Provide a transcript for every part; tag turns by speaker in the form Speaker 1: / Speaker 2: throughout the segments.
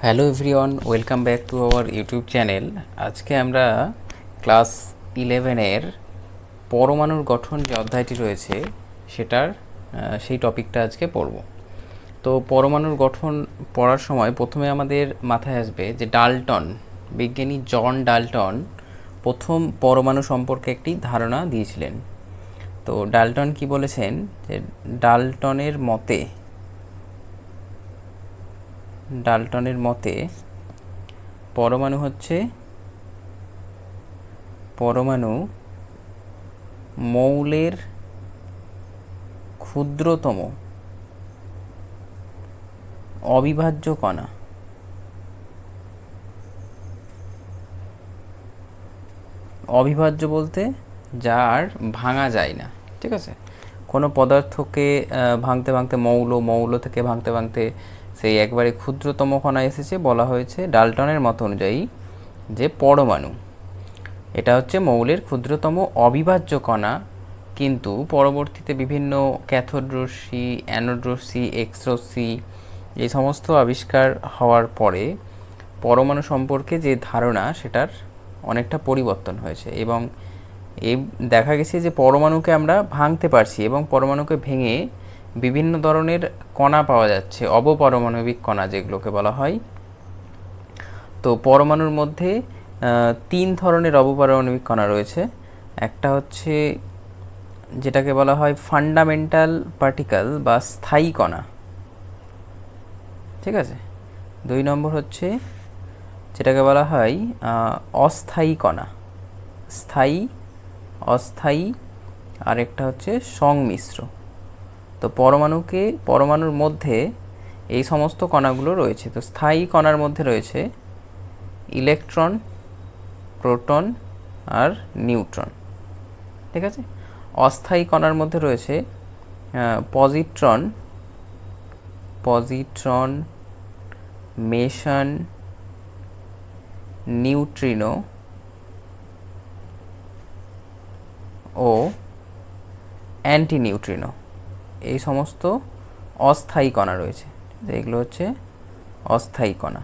Speaker 1: Hello everyone, welcome back to our YouTube channel. আজকে আমরা class 11-এর পরমাণুর গঠন যে অধ্যায়টি রয়েছে সেই টপিকটা আজকে পড়ব। তো পরমাণুর গঠন পড়ার সময় প্রথমে আমাদের মাথায় আসবে যে ডাল্টন, বিজ্ঞানী জন ডাল্টন প্রথম পরমাণু সম্পর্কে একটি ধারণা দিয়েছিলেন। তো ডাল্টন কি বলেছেন যে ডাল্টনের মতে পরমাণু মৌলের ক্ষুদ্রতম অবিভাজ্য কণা। অবিভাজ্য বলতে যা আর ভাঙা যায় না, ঠিক আছে। কোনো পদার্থকে ভাঙতে ভাঙতে মৌল থেকে ভাঙতে ভাঙতে সেই একবারে ক্ষুদ্রতম কণা এসেছে, বলা হয়েছে ডাল্টনের মত অনুযায়ী যে পরমাণু এটা হচ্ছে মৌলের ক্ষুদ্রতম অবিভাজ্য কণা। কিন্তু পরবর্তীতে বিভিন্ন ক্যাথোড রশ্মি, অ্যানোড রশ্মি, এক্স রশ্মি এই সমস্ত আবিষ্কার হওয়ার পরে পরমাণু সম্পর্কে যে ধারণা সেটার অনেকটা পরিবর্তন হয়েছে এবং দেখা গেছে যে পরমাণুকে আমরা ভাঙতে পারছি এবং পরমাণুকে ভেঙে বিভিন্ন ধরনের কণা পাওয়া যাচ্ছে, অবপারমাণবিক কণা যেগুলোকে বলা হয়। তো পরমাণুর মধ্যে 3 ধরনের অবপারমাণবিক কণা রয়েছে। একটা হচ্ছে যেটাকে বলা হয় ফান্ডামেন্টাল পার্টিকেল বা স্থায়ী কণা, ঠিক আছে। 2 নম্বর হচ্ছে যেটাকে বলা হয় অস্থায়ী কণা, স্থায়ী, অস্থায়ী, আর একটা হচ্ছে সংমিশ্র। তো পরমাণুর মধ্যে এই সমস্ত কণাগুলো রয়েছে। তো স্থায়ী কণার মধ্যে রয়েছে ইলেকট্রন, প্রোটন আর নিউট্রন, ঠিক আছে। অস্থায়ী কণার মধ্যে রয়েছে পজিট্রন, মেসন, নিউট্রিনো ও অ্যান্টি নিউট্রিনো। এই সমস্ত অস্থায়ী কণা রয়েছে, এগুলো হচ্ছে অস্থায়ী কণা,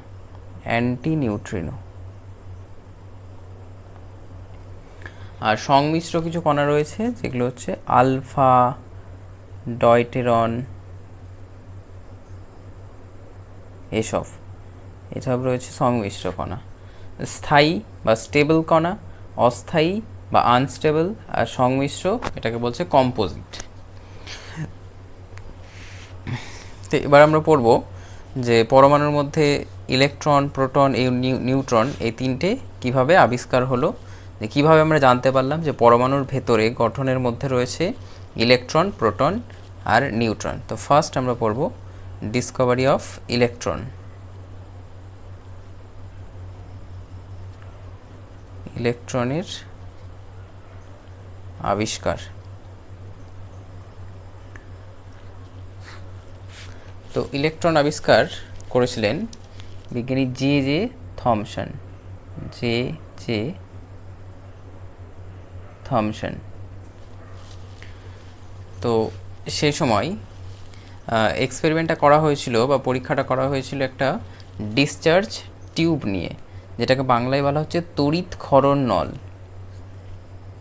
Speaker 1: অ্যান্টি নিউট্রিনো। আর সংমিশ্র কিছু কণা রয়েছে যেগুলো হচ্ছে আলফা, ডয়টেরন, এসব রয়েছে সংমিশ্র কণা। স্থায়ী বা স্টেবল কণা, অস্থায়ী বা আনস্টেবল, আর সংমিশ্র এটাকে বলছে কম্পোজিট। তো এবার আমরা পড়ব যে পরমাণুর মধ্যে ইলেকট্রন, প্রোটন, নিউট্রন এই তিনটে কিভাবে আবিষ্কার হলো, যে কীভাবে আমরা জানতে পারলাম যে পরমাণুর ভেতরে গঠনের মধ্যে রয়েছে ইলেকট্রন, প্রোটন আর নিউট্রন। তো ফার্স্ট আমরা পড়ব ডিসকভারি অফ ইলেকট্রন। ইলেকট্রনের আবিষ্কার। তো ইলেকট্রন আবিষ্কার করেছিলেন বিজ্ঞানী জে জে থমসন। তো সে সময় এক্সপেরিমেন্টটা করা হয়েছিল বা পরীক্ষাটা করা হয়েছিল একটা ডিসচার্জ টিউব নিয়ে, যেটাকে বাংলায় বলা হচ্ছে তড়িৎ ক্ষরণ নল,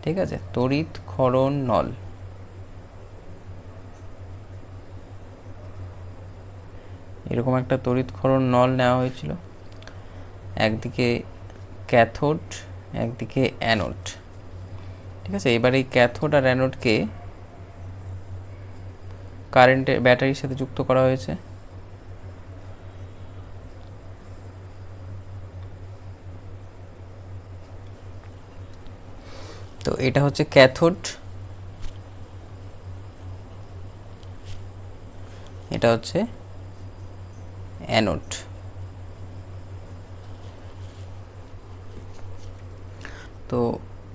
Speaker 1: ঠিক আছে। তড়িৎ ক্ষরণ নল। এরকম একটা তড়িৎ ক্ষরণ নল নেওয়া হয়েছিল, একদিকে ক্যাথোড, একদিকে অ্যানোড, ঠিক আছে। এবার এই ক্যাথোড আর অ্যানোডকে কারেন্টের ব্যাটারির সাথে যুক্ত করা হয়েছে। তো এটা হচ্ছে ক্যাথোড, এটা হচ্ছে অ্যানোড। তো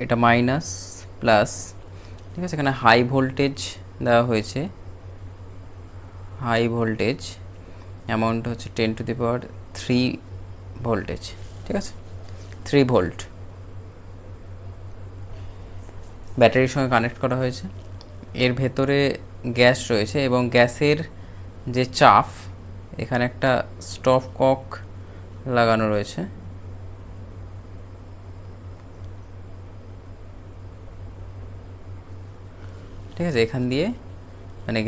Speaker 1: এটা মাইনাস প্লাস, ঠিক আছে। এখানে হাই ভোল্টেজ দেওয়া হয়েছে, হাই ভোল্টেজ অ্যামাউন্ট হচ্ছে 10⁻³ ভোল্টেজ, ঠিক আছে, 3 ভোল্ট ব্যাটারির সঙ্গে কানেক্ট করা হয়েছে। এর ভেতরে গ্যাস রয়েছে এবং গ্যাসের যে চাপ, এখানে একটা স্টপকক লাগানো রয়েছে। ঠিক আছে, এখান দিয়ে মানে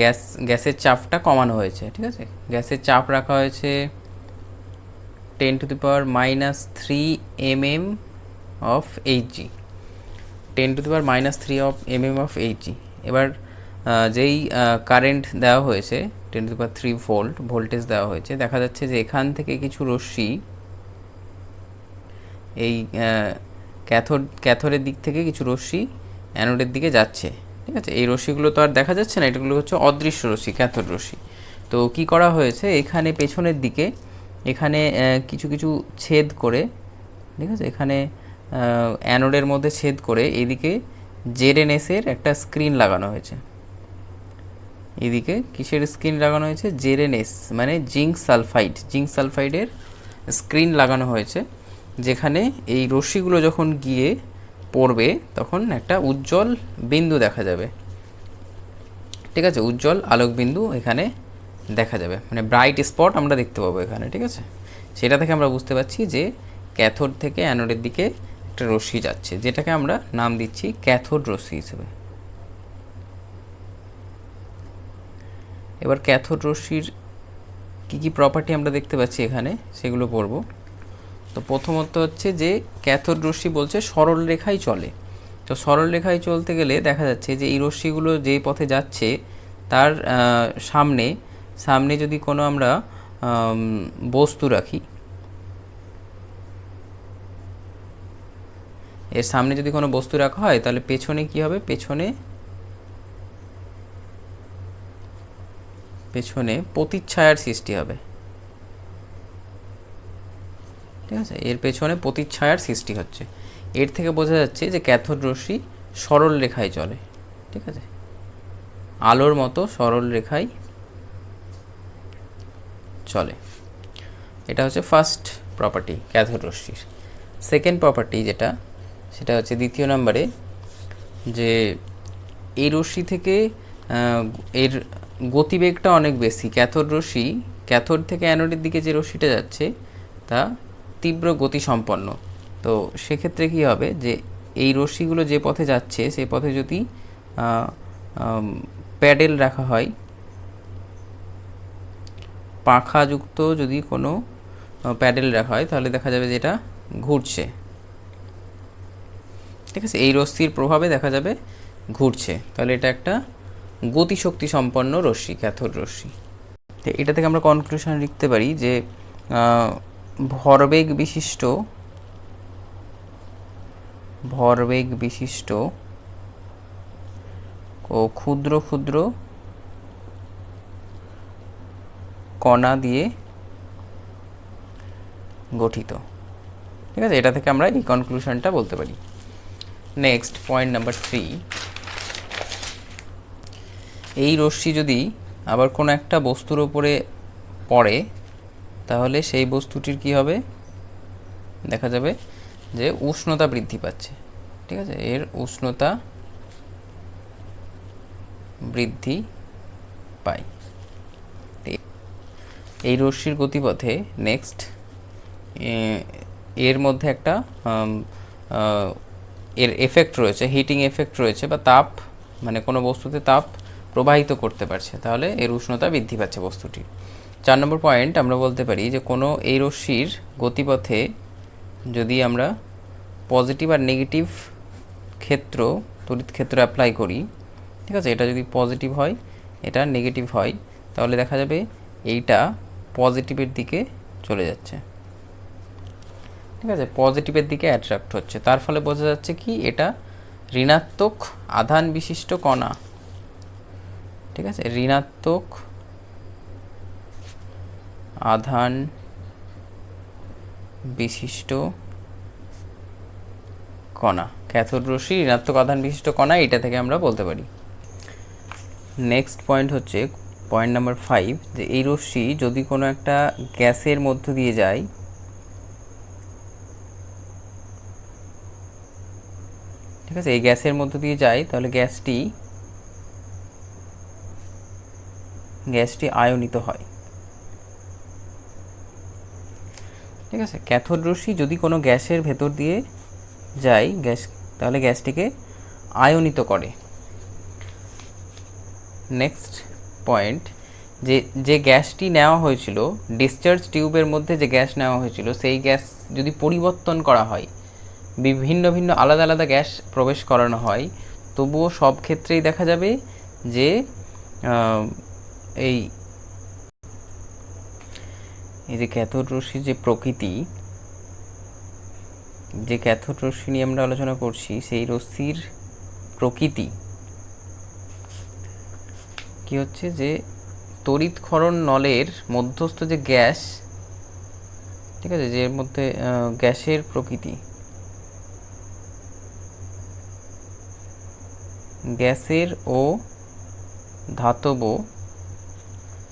Speaker 1: গ্যাসের চাপটা কমানো হয়েছে। ঠিক আছে, গ্যাসের চাপ রাখা হয়েছে 10⁻³ mm of Hg, 10⁻³ of mm of Hg। এবার যেই কারেন্ট দেওয়া হয়েছে 10⁻³ ভোল্টেজ দেওয়া হয়েছে, দেখা যাচ্ছে যে এখান থেকে কিছু রশ্মি এই ক্যাথোডের দিক থেকে কিছু রশ্মি অ্যানোডের দিকে যাচ্ছে। ঠিক আছে, এই রশ্মিগুলো তো আর দেখা যাচ্ছে না, এগুলো হচ্ছে অদৃশ্য রশ্মি, ক্যাথোড রশ্মি। তো কি করা হয়েছে, এখানে পেছনের দিকে এখানে কিছু কিছু ছেদ করে, ঠিক আছে, এখানে অ্যানোডের মধ্যে ছেদ করে এদিকে জেরেনেসের একটা স্ক্রিন লাগানো হয়েছে। এদিকে কিসের স্ক্রিন লাগানো হয়েছে? জেরেনেস মানে জিঙ্ক সালফাইডের স্ক্রিন লাগানো হয়েছে, যেখানে এই রশ্মিগুলো যখন গিয়ে পড়বে তখন একটা উজ্জ্বল বিন্দু দেখা যাবে। ঠিক আছে, উজ্জ্বল আলোক বিন্দু এখানে দেখা যাবে, মানে ব্রাইট স্পট আমরা দেখতে পাবো এখানে। ঠিক আছে, সেটা থেকে আমরা বুঝতে পারছি যে ক্যাথোড থেকে অ্যানোডের দিকে একটা রশ্মি যাচ্ছে, যেটাকে আমরা নাম দিচ্ছি ক্যাথোড রশ্মি হিসেবে। এবার ক্যাথোড রশ্মির কী কী প্রপার্টি আমরা দেখতে পাচ্ছি এখানে, সেগুলো পড়ব। তো প্রথমত হচ্ছে যে ক্যাথোড রশ্মি বলছে সরল রেখায় চলে। তো সরল রেখায় চলতে গেলে দেখা যাচ্ছে যে এই রশ্মিগুলো যে পথে যাচ্ছে তার সামনে যদি কোনো আমরা বস্তু রাখি, এর সামনে যদি কোনো বস্তু রাখা হয় তাহলে পেছনে কি হবে, পেছনে প্রতিচ্ছায়ার সৃষ্টি হবে। ঠিক আছে, এর পেছনে প্রতিচ্ছায়ার সৃষ্টি হচ্ছে। এর থেকে বোঝা যাচ্ছে যে ক্যাথোড রশ্মি সরল রেখায় চলে। ঠিক আছে, আলোর মতো সরল রেখায় চলে। এটা হচ্ছে ফার্স্ট প্রপার্টি ক্যাথোড রশ্মির। সেকেন্ড প্রপার্টি যেটা, সেটা হচ্ছে দ্বিতীয় নম্বরে, যে এই রশ্মি থেকে এর গতিবেগটা অনেক বেশি। ক্যাথোড থেকে অ্যানোডের দিকে যে রশ্মিটা যাচ্ছে তা তীব্র গতিসম্পন্ন। তো সেক্ষেত্রে কী হবে, যে এই রশ্মিগুলো যে পথে যাচ্ছে সেই পথে যদি প্যাডেল রাখা হয়, পাখাযুক্ত যদি কোনো প্যাডেল রাখা হয়, তাহলে দেখা যাবে যে এটা ঘুরছে। ঠিক আছে, এই রশ্মির প্রভাবে দেখা যাবে ঘুরছে, তাহলে এটা একটা গতিশক্তি সম্পন্ন রশ্মি, ক্যাথোড রশ্মি। তো এটা থেকে আমরা কনক্লুশন লিখতে পারি যে ভরবেগ বিশিষ্ট ও ক্ষুদ্র ক্ষুদ্র কণা দিয়ে গঠিত। ঠিক আছে, এটা থেকে আমরা এই কনক্লুশনটা বলতে পারি। নেক্সট পয়েন্ট নাম্বার 3, এই রশ্মি যদি আবার কোনো একটা বস্তুর উপরে পড়ে তাহলে সেই বস্তুটির কি হবে, দেখা যাবে যে উষ্ণতা বৃদ্ধি পাচ্ছে। ঠিক আছে, এর উষ্ণতা বৃদ্ধি পায়। এই রশ্মির গতিপথে নেক্সট এর মধ্যে একটা এর এফেক্ট রয়েছে, হিটিং এফেক্ট রয়েছে, বা তাপ, মানে কোনো বস্তুতে তাপ প্রবাহিত করতে পারছে, তাহলে এর উষ্ণতা বৃদ্ধি পাচ্ছে বস্তুটির। 4 নম্বর পয়েন্ট, আমরা বলতে পারি যে কোনো এই রশ্মির গতিপথে যদি আমরা পজিটিভ আর নেগেটিভ তড়িৎ ক্ষেত্র অ্যাপ্লাই করি, ঠিক আছে, এটা যদি পজিটিভ হয়, এটা নেগেটিভ হয়, তাহলে দেখা যাবে এইটা পজিটিভের দিকে চলে যাচ্ছে। ঠিক আছে, পজিটিভের দিকে অ্যাট্রাক্ট হচ্ছে, তার ফলে বোঝা যাচ্ছে কি এটা ঋণাত্মক আধান বিশিষ্ট কণা। ঠিক আছে, ঋণাত্মক আধান বিশিষ্ট কণা, ক্যাথোড রশ্মি ঋণাত্মক আধান বিশিষ্ট কণা, এটা থেকে আমরা বলতে পারি। নেক্সট পয়েন্ট হচ্ছে পয়েন্ট নাম্বার 5, যে এই রশ্মি যদি কোনো একটা গ্যাসের মধ্য দিয়ে যায়, ঠিক আছে, এই গ্যাসের মধ্য দিয়ে যায়, তাহলে গ্যাসটি আয়নিত হয়। ঠিক আছে। ক্যাথোড রশ্মি যদি কোনো গ্যাসের ভেতর দিয়ে যায় তাহলে গ্যাসটিকে আয়নিত করে। নেক্সট পয়েন্ট, যে গ্যাসটি নেওয়া হয়েছিল ডিসচার্জ টিউবের মধ্যে, যে গ্যাস নেওয়া হয়েছিল সেই গ্যাস যদি পরিবর্তন করা হয়, ভিন্ন ভিন্ন আলাদা আলাদা গ্যাস প্রবেশ করানো হয়, তবুও সব ক্ষেত্রেই দেখা যাবে যে এই যে ক্যাথোড রশ্মির যে প্রকৃতি, যে ক্যাথোড রশ্মি নিয়ে আমরা আলোচনা করছি, সেই রশ্মির প্রকৃতি কি হচ্ছে, যে তড়িৎক্ষরণ নলের মধ্যস্থ যে গ্যাস, ঠিক আছে, যে মধ্যে গ্যাসের প্রকৃতি, গ্যাসের ও ধাতব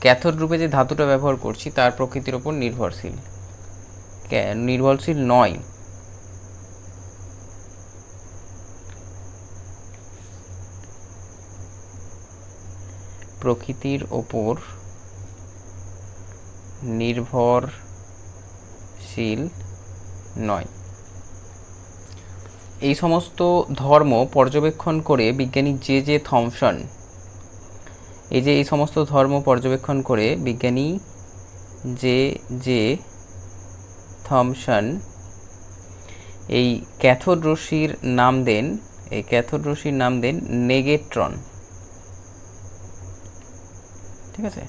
Speaker 1: ক্যাথোড রূপে যে ধাতুটা ব্যবহার করছি তার প্রকৃতির ওপর নির্ভরশীল নয়। প্রকৃতির ওপর নির্ভরশীল নয়। এই সমস্ত ধর্ম পর্যবেক্ষণ করে বিজ্ঞানী জে থমসন, এই সমস্ত ধর্ম পর্যবেক্ষণ করে বিজ্ঞানী জে থমসন এই ক্যাথোড রশ্মির নাম দেন নেগেট্রন। ঠিক আছে।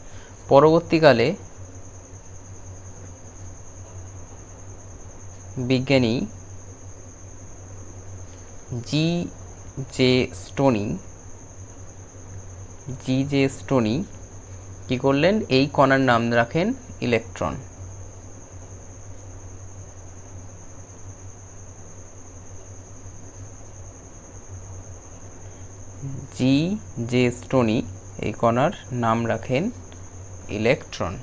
Speaker 1: পরবর্তীকালে বিজ্ঞানী জি জে স্টোনি কি করলেন, এই কণার নাম রাখেন ইলেকট্রন। জি জে স্টোনি এই কণার নাম রাখেন ইলেকট্রন।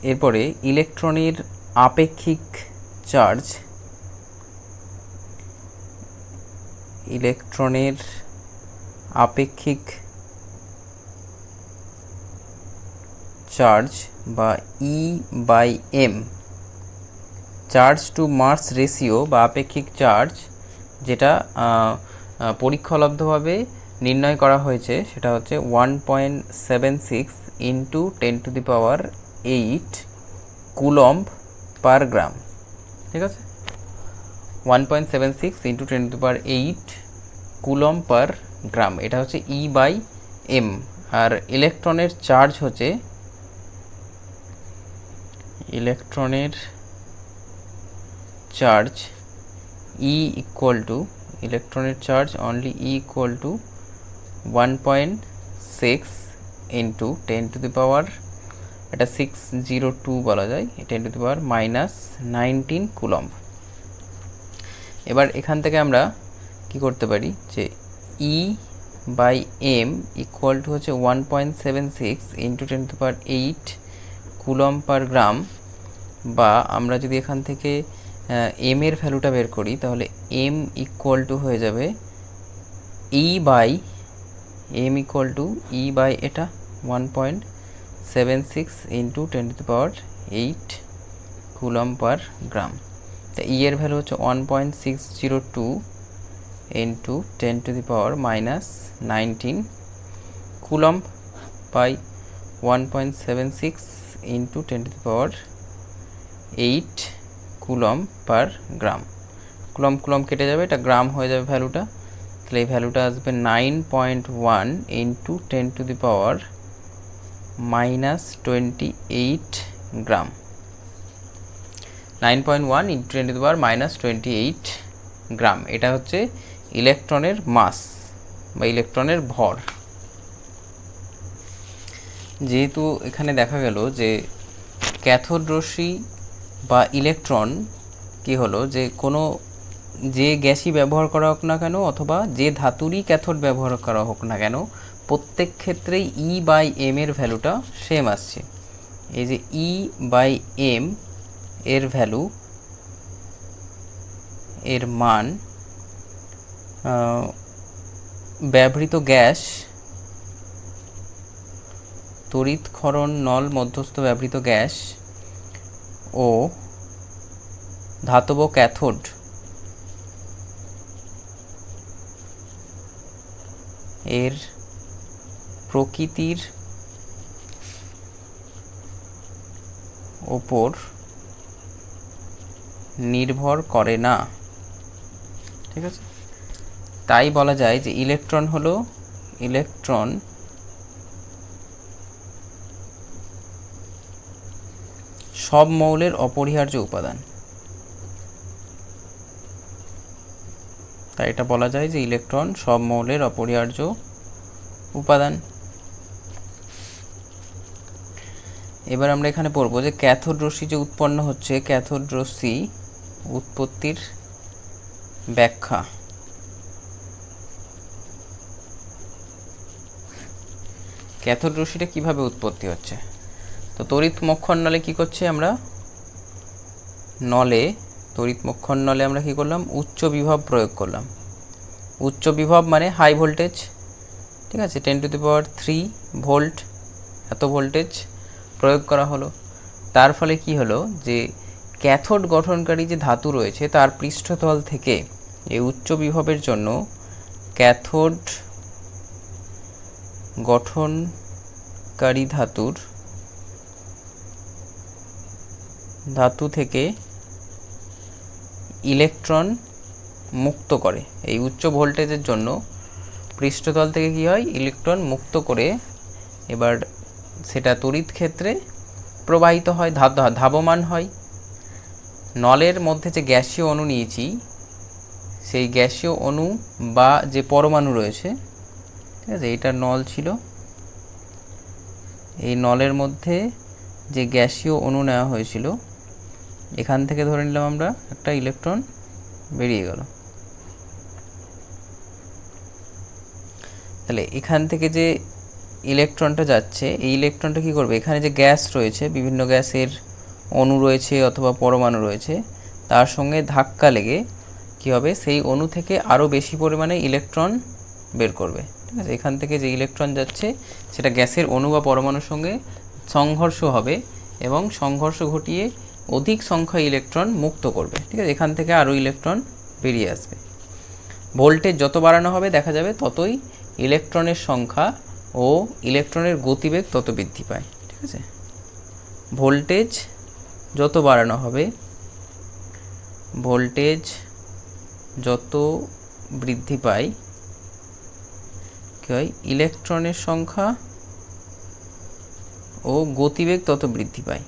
Speaker 1: এরপরে ইলেকট্রনের আপেক্ষিক চার্জ, বা E/m, চার্জ টু মাস রেশিও বা আপেক্ষিক চার্জ, যেটা পরীক্ষালব্ধভাবে নির্ণয় করা হয়েছে, সেটা হচ্ছে 1.76 × 10⁸ কুলম্ব পার গ্রাম। ঠিক আছে, 1.76 × 10⁸ কুলম্ব পার গ্রাম, এটা হচ্ছে E/m। আর ইলেকট্রনের চার্জ হচ্ছে ইলেকট্রনের চার্জ only E = 1.6 × 10⁻, এটা 602 বলা যায়, 10⁻−19 কুলম্ব। এবার এখান থেকে আমরা কি করতে পারি, যে E/m হচ্ছে 1.76 × 10⁸ কুলম্ব পার গ্রাম, বা আমরা যদি এখান থেকে m এর ভ্যালুটা বের করি, তাহলে m হয়ে যাবে এটা 1.76 × 10⁸ কুলম্ব পার গ্রাম। তা E এর ভ্যালু হচ্ছে 1.602 × 10⁻−19 coulomb by 1.76 × 10⁸ coulomb per gram. Coulomb কেটে যাবে, এটা গ্রাম হয়ে যাবে ভ্যালুটা, তাহলে এই ভ্যালুটা আসবে 9.1 × 10⁻−28 গ্রাম। 9.1 × 10⁻−28 গ্রাম, এটা হচ্ছে ইলেকট্রনের মাস বা ইলেকট্রনের ভর। যেহেতু এখানে দেখা গেল যে ক্যাথোড রশ্মি বা ইলেকট্রন কি হলো, যে গ্যাসই ব্যবহার করা হোক না কেন, অথবা যে ধাতুরই ক্যাথোড ব্যবহার করা হোক না কেন, প্রত্যেক ক্ষেত্রেই E/m এর ভ্যালুটা সেম আসছে। এই যে E/m এর ভ্যালু, এর মান ব্যবহৃত গ্যাস, তড়িৎক্ষরণ নল মধ্যস্থ ব্যবহৃত গ্যাস ও ধাতব ক্যাথোড এর প্রকৃতির ওপর নির্ভর করে না। ঠিক আছে, তাই বলা যায় যে ইলেকট্রন সব মৌলের অপরিহার্য উপাদান। তাই এটা বলা যায় যে ইলেকট্রন সব মৌলের অপরিহার্য উপাদান। এবার আমরা এখানে পড়বো যে ক্যাথোড রশ্মি যে উৎপন্ন হচ্ছে, ক্যাথোড রশ্মি উৎপত্তির ব্যাখ্যা। ক্যাথোড রশ্মিটা কিভাবে উৎপত্তি হচ্ছে? তো তড়িৎ মক্ষণ নলে কি করছে আমরা তড়িৎ মক্ষণ নলে আমরা কি করলাম, উচ্চ বিভব প্রয়োগ করলাম। উচ্চ বিভব মানে হাই ভোল্টেজ, ঠিক আছে, 10⁻³ ভোল্ট এত ভোল্টেজ প্রয়োগ করা হলো। তার ফলে কি হলো যে ক্যাথোড গঠনকারী যে ধাতু রয়েছে তার পৃষ্ঠতল থেকে এই উচ্চ বিভবের জন্য ক্যাথোড গঠনকারী ধাতু থেকে ইলেকট্রন মুক্ত করে। এই উচ্চ ভোল্টেজের জন্য পৃষ্ঠতল থেকে কি হয়, ইলেকট্রন মুক্ত করে এবার সেটা তড়িৎ ক্ষেত্রে প্রবাহিত হয়, ধাবমান হয়। নলের মধ্যে যে গ্যাসীয় অণু নিয়েছি, সেই গ্যাসীয় অণু বা যে পরমাণু রয়েছে, ঠিক আছে, এটা নল ছিল, এই নলের মধ্যে যে গ্যাসীয় অণু নেওয়া হয়েছিল, এখান থেকে ধরে নিলাম আমরা একটা ইলেকট্রন বেরিয়ে গেল। তাহলে এখান থেকে যে ইলেকট্রনটা যাচ্ছে, এই ইলেকট্রনটা কি করবে, এখানে যে গ্যাস রয়েছে, বিভিন্ন গ্যাসের অণু রয়েছে অথবা পরমাণু রয়েছে, তার সঙ্গে ধাক্কা লেগে কি হবে, সেই অণু থেকে আরও বেশি পরিমাণে ইলেকট্রন বের করবে। ঠিক আছে, এখান থেকে যে ইলেকট্রন যাচ্ছে সেটা গ্যাসের অণু বা পরমাণুর সঙ্গে সংঘর্ষ হবে এবং সংঘর্ষ ঘটিয়ে অধিক সংখ্যা ইলেকট্রন মুক্ত করবে। ঠিক আছে, এখান থেকে আরও ইলেকট্রন বেরিয়ে আসবে। ভোল্টেজ যত বাড়ানো হবে দেখা যাবে ততই ইলেকট্রনের সংখ্যা ও ইলেকট্রনের গতিবেগ তত বৃদ্ধি পায়। ঠিক আছে, ভোল্টেজ যত বাড়ানো হবে, ভোল্টেজ যত বৃদ্ধি পায় কি হয়, ইলেকট্রনের সংখ্যা ও গতিবেগ তত বৃদ্ধি পায়।